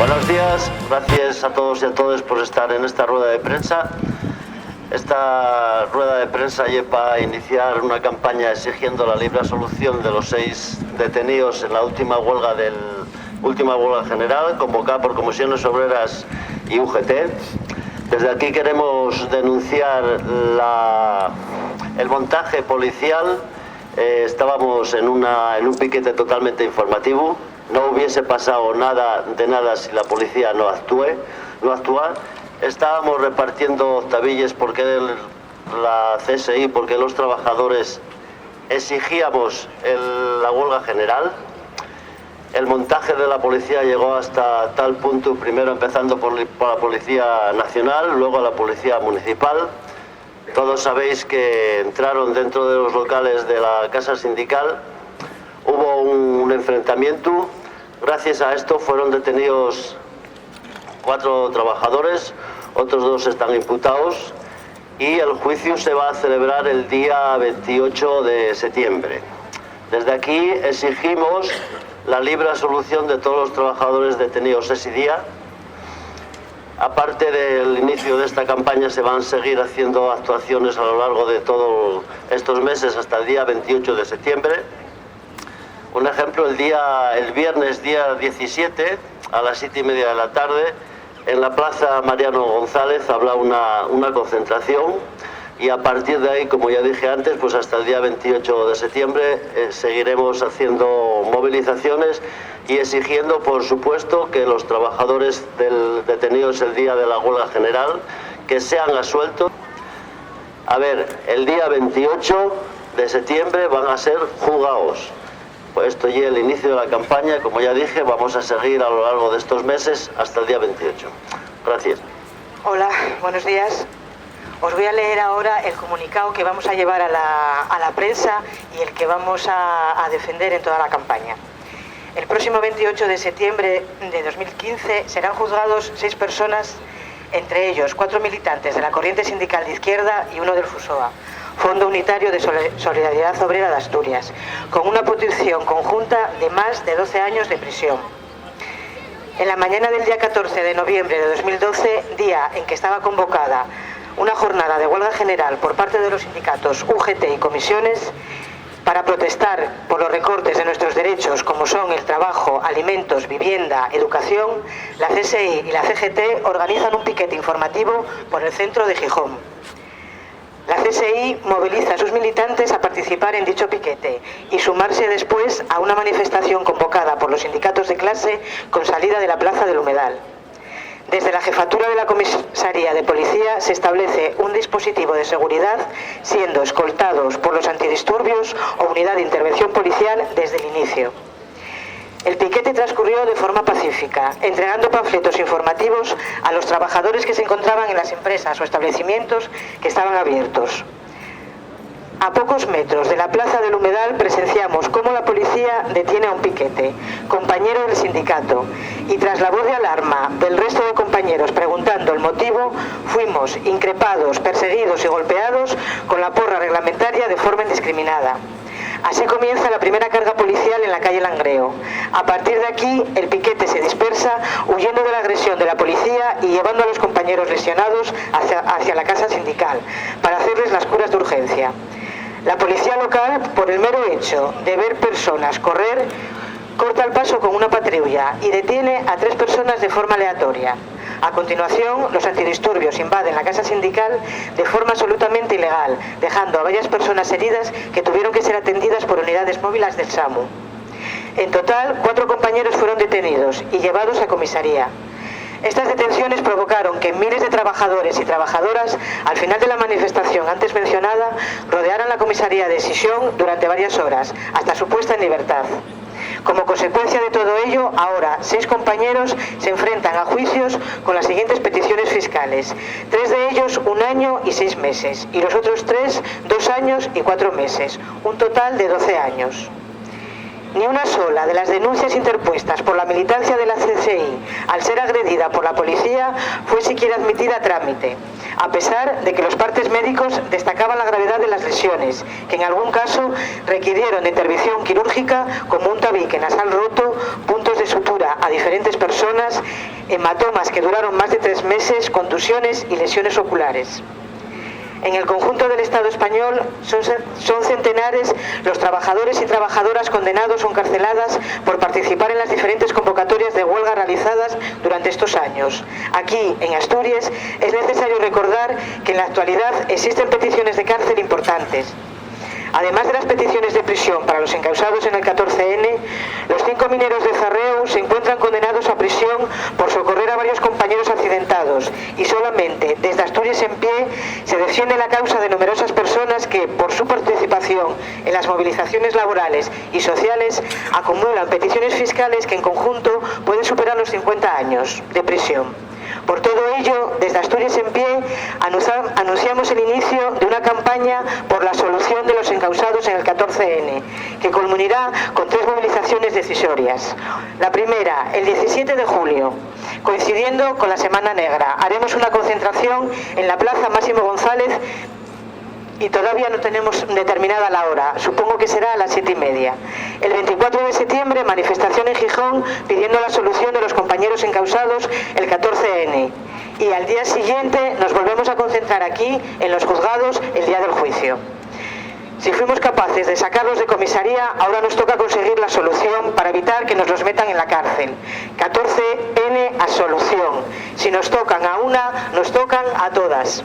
Buenos días, gracias a todos y a todas por estar en esta rueda de prensa. Esta rueda de prensa lleva a iniciar una campaña exigiendo la libre absolución de los 6 detenidos en la última huelga general convocada por Comisiones Obreras y UGT. Desde aquí queremos denunciar el montaje policial. Estábamos en un piquete totalmente informativo. No hubiese pasado nada si la policía no actúa. Estábamos repartiendo octavillas porque la CSI, porque los trabajadores exigíamos la huelga general. El montaje de la policía llegó hasta tal punto, primero empezando por la Policía Nacional, luego la Policía Municipal. Todos sabéis que entraron dentro de los locales de la Casa Sindical, hubo un enfrentamiento. Gracias a esto fueron detenidos 4 trabajadores, otros 2 están imputados y el juicio se va a celebrar el día 28 de septiembre. Desde aquí exigimos la libre absolución de todos los trabajadores detenidos ese día. Aparte del inicio de esta campaña, se van a seguir haciendo actuaciones a lo largo de todos estos meses hasta el día 28 de septiembre. Un ejemplo, el viernes día 17 a las 7:30 de la tarde en la Plaza Mariano González habrá una concentración y a partir de ahí, como ya dije antes, pues hasta el día 28 de septiembre seguiremos haciendo movilizaciones y exigiendo, por supuesto, que los trabajadores detenidos el día de la huelga general que sean absueltos. A ver, el día 28 de septiembre van a ser juzgados. Pues esto ya el inicio de la campaña, como ya dije, vamos a seguir a lo largo de estos meses hasta el día 28. Gracias. Hola, buenos días. Os voy a leer ahora el comunicado que vamos a llevar a la prensa y el que vamos a defender en toda la campaña. El próximo 28 de septiembre de 2015 serán juzgados 6 personas, entre ellos 4 militantes de la Corriente Sindical de Izquierda y 1 del FUSOA, Fondo Unitario de Solidaridad Obrera de Asturias, con una protección conjunta de más de 12 años de prisión. En la mañana del día 14 de noviembre de 2012, día en que estaba convocada una jornada de huelga general por parte de los sindicatos UGT y comisiones para protestar por los recortes de nuestros derechos como son el trabajo, alimentos, vivienda, educación, la CSI y la CGT organizan un piquete informativo por el centro de Gijón. La CSI moviliza a sus militantes a participar en dicho piquete y sumarse después a una manifestación convocada por los sindicatos de clase con salida de la Plaza del Humedal. Desde la jefatura de la comisaría de policía se establece un dispositivo de seguridad, siendo escoltados por los antidisturbios o unidad de intervención policial desde el inicio. El piquete transcurrió de forma pacífica, entregando panfletos informativos a los trabajadores que se encontraban en las empresas o establecimientos que estaban abiertos. A pocos metros de la Plaza del Humedal presenciamos cómo la policía detiene a un piquete, compañero del sindicato, y tras la voz de alarma del resto de compañeros preguntando el motivo, fuimos increpados, perseguidos y golpeados con la porra reglamentaria de forma indiscriminada. Así comienza la primera carga policial en la calle Langreo. A partir de aquí, el piquete se dispersa, huyendo de la agresión de la policía y llevando a los compañeros lesionados hacia la casa sindical, para hacerles las curas de urgencia. La policía local, por el mero hecho de ver personas correr, corta el paso con una patrulla y detiene a 3 personas de forma aleatoria. A continuación, los antidisturbios invaden la casa sindical de forma absolutamente ilegal, dejando a varias personas heridas que tuvieron que ser atendidas por unidades móviles del SAMU. En total, 4 compañeros fueron detenidos y llevados a comisaría. Estas detenciones provocaron que miles de trabajadores y trabajadoras, al final de la manifestación antes mencionada, rodearan la comisaría de Sisión durante varias horas, hasta su puesta en libertad. Como consecuencia de todo ello, ahora 6 compañeros se enfrentan a juicios con las siguientes peticiones fiscales. 3 de ellos 1 año y 6 meses y los otros 3 2 años y 4 meses, un total de 12 años. Ni una sola de las denuncias interpuestas por la militancia de la CSI al ser agredida por la policía fue siquiera admitida a trámite, a pesar de que los partes médicos destacaban la gravedad de las lesiones, que en algún caso requirieron de intervención quirúrgica como un tabique nasal roto, puntos de sutura a diferentes personas hematomas que duraron más de 3 meses, contusiones y lesiones oculares. En el conjunto del Estado español son centenares los trabajadores y trabajadoras condenados o encarceladas por participar en las diferentes convocatorias de huelga realizadas durante estos años. Aquí, en Asturias, es necesario recordar que en la actualidad existen peticiones de cárcel importantes. Además de las peticiones de prisión para los encausados en el 14N, los 5 mineros de Zarreu se encuentran condenados a prisión por socorrer a varios compañeros accidentados y solamente desde Asturias en Pie se defiende la causa de numerosas personas que, por su participación en las movilizaciones laborales y sociales, acumulan peticiones fiscales que en conjunto pueden superar los 50 años de prisión. Por todo ello, desde Asturias en Pie anunciamos el inicio de una campaña por la solución de los encausados en el 14N, que culminará con 3 movilizaciones decisorias. La primera, el 17 de julio, coincidiendo con la Semana Negra. Haremos una concentración en la Plaza Máximo González y todavía no tenemos determinada la hora, supongo que será a las 7:30. El 24 de septiembre, manifestación en Gijón pidiendo la solución de los compañeros encausados el 14N. Y al día siguiente nos volvemos a concentrar aquí, en los juzgados, el día del juicio. Si fuimos capaces de sacarlos de comisaría, ahora nos toca conseguir la solución para evitar que nos los metan en la cárcel. 14N a solución. Si nos tocan a una, nos tocan a todas.